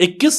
21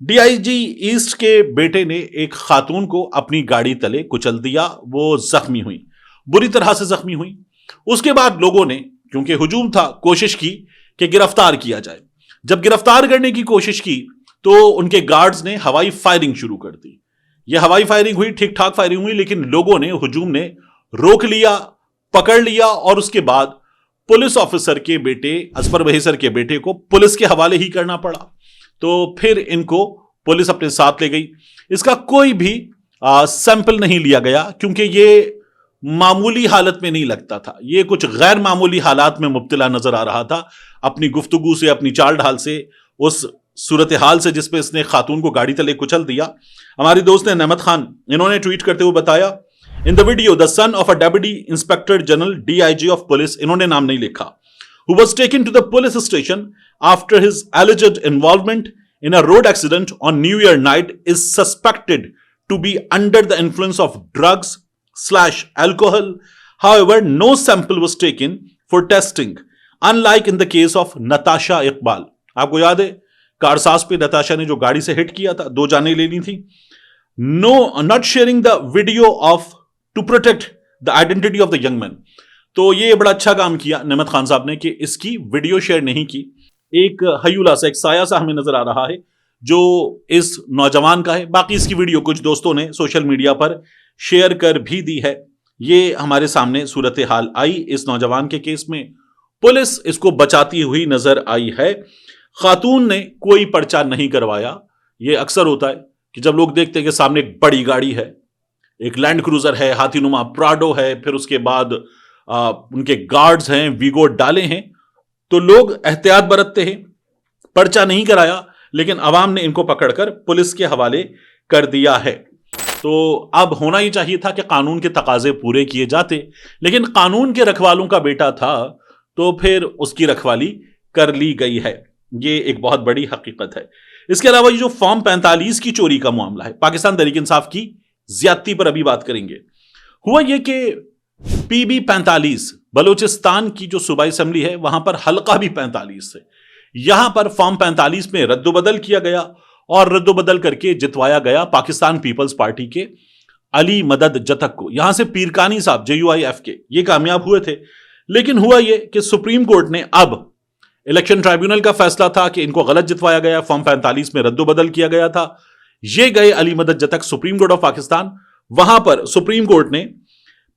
DIG asset کے بیٹے نے ایک خاتون کو اپنی گاڑی تلے کچل دیا، وہ زخمی ہوئی، بری طرح سے زخمی ہوئی۔ اس کے بعد لوگوں نے، کیونکہ ہجوم تھا، کوشش کی کہ گرفتار کیا جائے۔ جب گرفتار کرنے کی کوشش کی تو ان کے گارڈز نے ہوائی فائرنگ شروع کر دی۔ یہ ہوائی فائرنگ ہوئی، ٹھیک ٹھاک فائرنگ ہوئی، لیکن لوگوں نے، ہجوم نے روک لیا، پکڑ لیا، اور اس کے بعد پولیس آفیسر کے بیٹے، اصفر بہی سر کے بیٹے کو پولیس کے حوالے ہی کرنا پڑا۔ تو پھر ان کو پولیس اپنے ساتھ لے گئی۔ اس کا کوئی بھی سیمپل نہیں لیا گیا، کیونکہ یہ معمولی حالت میں نہیں لگتا تھا، یہ کچھ غیر معمولی حالات میں مبتلا نظر آ رہا تھا، اپنی گفتگو سے، اپنی چال ڈھال سے، اس صورتحال سے جس پہ اس نے خاتون کو گاڑی تلے کچل دیا۔ ہماری دوست نے نعمت خان، انہوں نے ٹویٹ کرتے ہوئے بتایا، in the video the son of a deputy inspector general DIG of police, انہوں نے نام نہیں لکھا، who was taken to the police station after his alleged involvement in a road accident on New Year night is suspected to be under the influence of drugs/alcohol. However, no sample was taken for testing, unlike in the case of Natasha Iqbal. آپ کو یاد ہے کارساز پہ نتاشا نے جو گاڑی سے ہٹ کیا تھا، 2 جانیں لینی تھی۔ No, not sharing the video of to protect the identity of the young man. تو یہ بڑا اچھا کام کیا نعمت خان صاحب نے کہ اس کی ویڈیو شیئر نہیں کی۔ ایک ہیولا سا، ایک سایہ سا ہمیں نظر آ رہا ہے جو اس نوجوان کا ہے۔ باقی اس کی ویڈیو کچھ دوستوں نے سوشل میڈیا پر شیئر کر بھی دی ہے۔ یہ ہمارے سامنے صورتحال آئی اس نوجوان کے کیس میں، پولیس اس کو بچاتی ہوئی نظر آئی ہے۔ خاتون نے کوئی پرچہ نہیں کروایا۔ یہ اکثر ہوتا ہے کہ جب لوگ دیکھتے ہیں کہ سامنے ایک بڑی گاڑی ہے، ایک لینڈ کروزر ہے، ہاتھی نما پراڈو ہے، پھر اس کے بعد ان کے گارڈز ہیں، ویگو ڈالے ہیں، تو لوگ احتیاط برتتے ہیں، پرچہ نہیں کرایا، لیکن عوام نے ان کو پکڑ کر پولیس کے حوالے کر دیا ہے۔ تو اب ہونا ہی چاہیے تھا کہ قانون کے تقاضے پورے کیے جاتے، لیکن قانون کے رکھوالوں کا بیٹا تھا تو پھر اس کی رکھوالی کر لی گئی ہے۔ یہ ایک بہت بڑی حقیقت ہے۔ اس کے علاوہ یہ جو فارم 45 کی چوری کا معاملہ ہے، پاکستان تحریک انصاف کی زیادتی پر ابھی بات کریں گے۔ ہوا یہ کہ PB 45 بلوچستان کی جو صوبائی اسمبلی ہے، وہاں پر حلقہ بھی 45 ہے۔ یہاں پر فارم 45 میں رد و بدل کیا گیا اور رد و بدل کر کے جتوایا گیا پاکستان پیپلز پارٹی کے علی مدد جتک کو۔ یہاں سے پیرکانی صاحب JUIF کے یہ کامیاب ہوئے تھے، لیکن ہوا یہ کہ سپریم کورٹ نے، اب الیکشن ٹرائیبیونل کا فیصلہ تھا کہ ان کو غلط جتوایا گیا، فارم 45 میں رد و بدل کیا گیا تھا، یہ گئے علی مدد جتک سپریم کورٹ آف پاکستان۔ وہاں پر سپریم کورٹ نے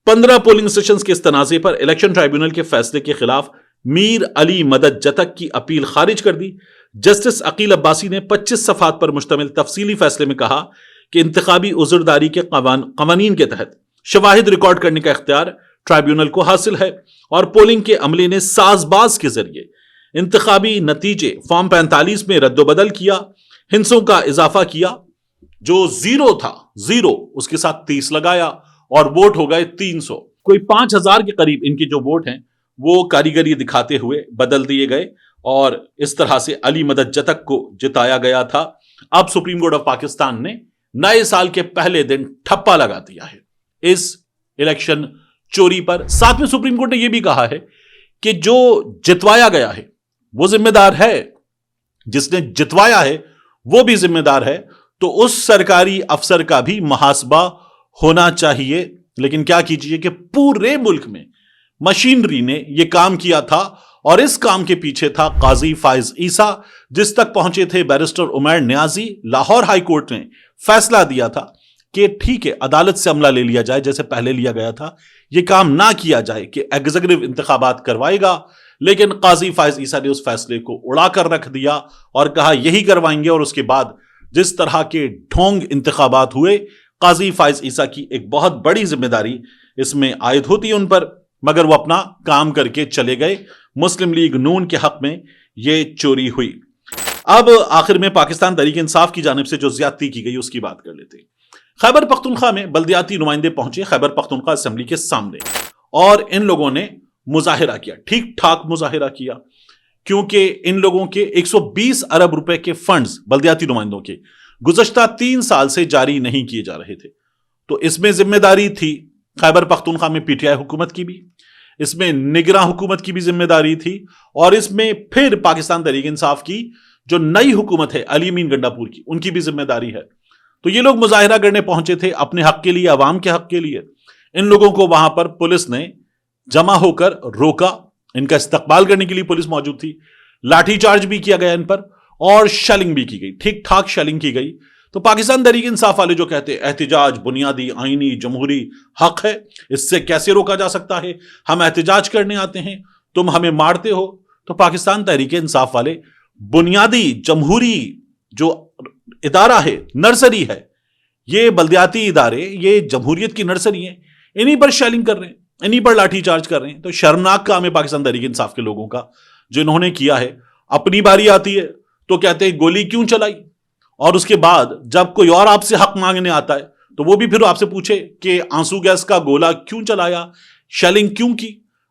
15 پولنگ اسٹیشنز کے استنازے پر الیکشن ٹرائیبیونل کے فیصلے کے خلاف میر علی مدد جتک کی اپیل خارج کر دی۔ جسٹس عقیل عباسی نے 25 صفحات پر مشتمل تفصیلی فیصلے میں کہا کہ انتخابی عذرداری کے قوانین کے تحت شواہد ریکارڈ کرنے کا اختیار ٹرائیبیونل کو حاصل ہے، اور پولنگ کے عملے نے ساز باز کے ذریعے انتخابی نتیجے فارم 45 میں رد و بدل کیا، ہنسوں کا اضافہ کیا، جو 0 تھا 0 اس کے ساتھ 30 لگایا، اور ووٹ ہو گئے 300، کوئی 5000 کے قریب ان کے جو ووٹ ہیں وہ کاریگری دکھاتے ہوئے بدل دیے گئے، اور اس طرح سے علی مدد جتک کو جتایا گیا تھا۔ اب سپریم کورٹ آف پاکستان نے نئے سال کے پہلے دن ٹھپا لگا دیا ہے اس الیکشن چوری پر۔ ساتھ میں سپریم کورٹ نے یہ بھی کہا ہے کہ جو جتوایا گیا ہے وہ ذمہ دار ہے، جس نے جتوایا ہے وہ بھی ذمہ دار ہے، تو اس سرکاری افسر کا بھی محاسبہ ہونا چاہیے۔ لیکن کیا کیجئے کہ پورے ملک میں مشینری نے یہ کام کیا تھا، اور اس کام کے پیچھے تھا قاضی فائز عیسیٰ، جس تک پہنچے تھے بیرسٹر عمیر نیازی۔ لاہور ہائی کورٹ نے فیصلہ دیا تھا کہ ٹھیک ہے، عدالت سے عملہ لے لیا جائے جیسے پہلے لیا گیا تھا، یہ کام نہ کیا جائے کہ ایگزیکٹو انتخابات کروائے گا، لیکن قاضی فائز عیسیٰ نے اس فیصلے کو اڑا کر رکھ دیا اور کہا یہی کروائیں گے، اور اس کے بعد جس طرح کے ڈھونگ انتخابات ہوئے، قاضی فائز عیسیٰ کی ایک بہت بڑی ذمہ داری اس میں عائد ہوتی ہے ان پر، مگر وہ اپنا کام کر کے چلے گئے۔ مسلم لیگ نون کے حق میں یہ چوری ہوئی۔ اب آخر میں پاکستان تحریک انصاف کی جانب سے جو زیادتی کی گئی اس کی بات کر لیتے ہیں۔ خیبر پختونخوا میں بلدیاتی نمائندے پہنچے خیبر پختونخوا اسمبلی کے سامنے، اور ان لوگوں نے مظاہرہ کیا، ٹھیک ٹھاک مظاہرہ کیا، کیونکہ ان لوگوں کے 120 ارب روپے کے فنڈز بلدیاتی نمائندوں کے گزشتہ 3 سال سے جاری نہیں کیے جا رہے تھے۔ تو اس میں ذمہ داری تھی خیبر پختونخوا میں PTI حکومت کی بھی، اس میں نگراں حکومت کی بھی ذمہ داری تھی، اور اس میں پھر پاکستان تحریک انصاف کی جو نئی حکومت ہے علی امین گنڈاپور کی، ان کی بھی ذمہ داری ہے۔ تو یہ لوگ مظاہرہ کرنے پہنچے تھے اپنے حق کے لیے، عوام کے حق کے لیے۔ ان لوگوں کو وہاں پر پولیس نے جمع ہو کر روکا، ان کا استقبال کرنے کے لیے پولیس موجود تھی، لاٹھی چارج بھی کیا گیا ان پر، اور شیلنگ بھی کی گئی، ٹھیک ٹھاک شیلنگ کی گئی۔ تو پاکستان تحریک انصاف والے جو کہتے ہیں احتجاج بنیادی آئینی جمہوری حق ہے، اس سے کیسے روکا جا سکتا ہے، ہم احتجاج کرنے آتے ہیں تم ہمیں مارتے ہو، تو پاکستان تحریک انصاف والے بنیادی جمہوری جو ادارہ ہے، نرسری ہے، یہ بلدیاتی ادارے، یہ جمہوریت کی نرسری ہیں، انہی پر شیلنگ کر رہے ہیں، انہی پر لاٹھی چارج کر رہے ہیں۔ تو شرمناک کام ہے پاکستان تحریک انصاف کے لوگوں کا جو انہوں نے کیا ہے۔ اپنی باری آتی ہے تو کہتے ہیں گولی کیوں چلائی، اور اس کے بعد جب کوئی اور آپ سے حق مانگنے آتا ہے تو وہ بھی پھر آپ سے پوچھے کہ آنسو گیس کا گولا کیوں چلایا، شیلنگ کیوں کی۔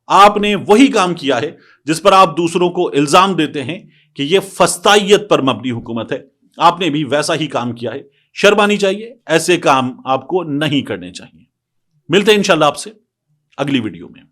آپ نے وہی کام کیا ہے جس پر آپ دوسروں کو الزام دیتے ہیں کہ یہ فسطائیت پر مبنی حکومت ہے، آپ نے بھی ویسا ہی کام کیا ہے۔ شرم آنی چاہیے، ایسے کام آپ کو نہیں کرنے چاہیے۔ ملتے ہیں انشاءاللہ آپ سے اگلی ویڈیو میں۔